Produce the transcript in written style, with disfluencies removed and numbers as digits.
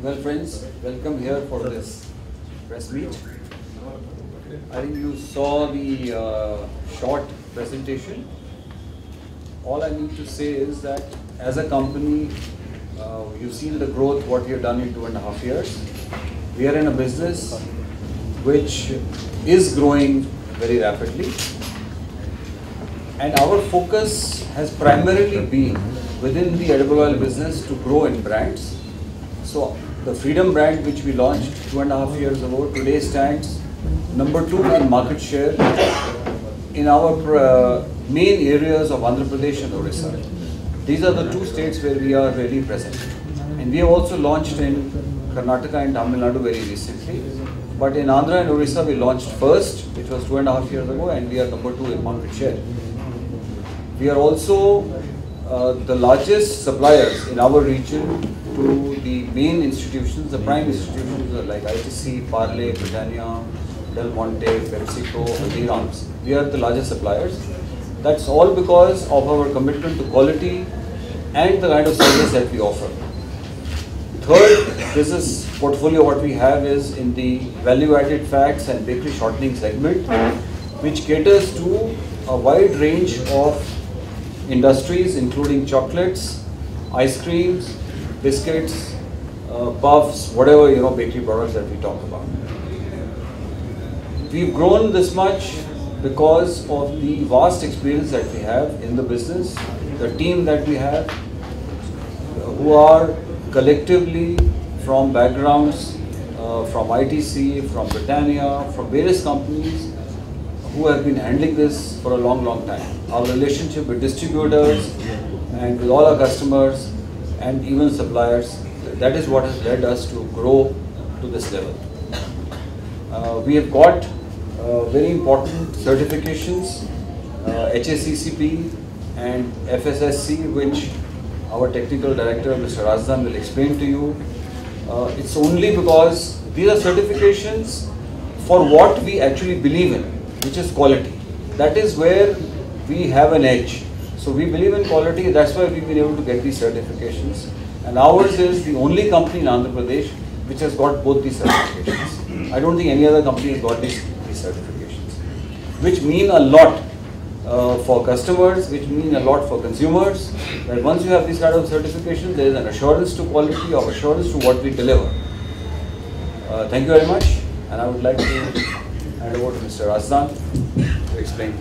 Well, friends, welcome here for this press meet. I think you saw the short presentation. All I need to say is that as a company, you've seen the growth, what we have done in 2.5 years. We are in a business which is growing very rapidly. And our focus has primarily been within the edible oil business to grow in brands. So the Freedom brand, which we launched 2.5 years ago, today stands number 2 in market share in our main areas of Andhra Pradesh and Orissa. These are the 2 states where we are really present. And we have also launched in Karnataka and Tamil Nadu very recently. But in Andhra and Orissa, we launched first, which was 2.5 years ago, and we are number 2 in market share. We are also the largest suppliers in our region to the main institutions, the prime institutions like ITC, Parle, Britannia, Del Monte, PepsiCo, Haldiram's. We are the largest suppliers. That's all because of our commitment to quality and the kind of service that we offer. Third business portfolio what we have is in the value-added fats and bakery shortening segment, which caters to a wide range of industries including chocolates, ice creams, biscuits, puffs, whatever bakery products that we talk about. We've grown this much because of the vast experience that we have in the business, the team that we have, who are collectively from backgrounds, from ITC, from Britannia, from various companies who have been handling this for a long time. Our relationship with distributors and with all our customers and even suppliers, that is what has led us to grow to this level. We have got very important certifications, HACCP and FSSC, which our technical director, Mr. Razdan, will explain to you. It's only because these are certifications for what we actually believe in, which is quality. That is where we have an edge. So we believe in quality, that's why we've been able to get these certifications. And ours is the only company in Andhra Pradesh which has got both these certifications. I don't think any other company has got these certifications, which mean a lot for customers, which mean a lot for consumers. That once you have these kind of certifications, there is an assurance to quality or assurance to what we deliver. Thank you very much, and I would like to hand over to Mr. Razdan to explain.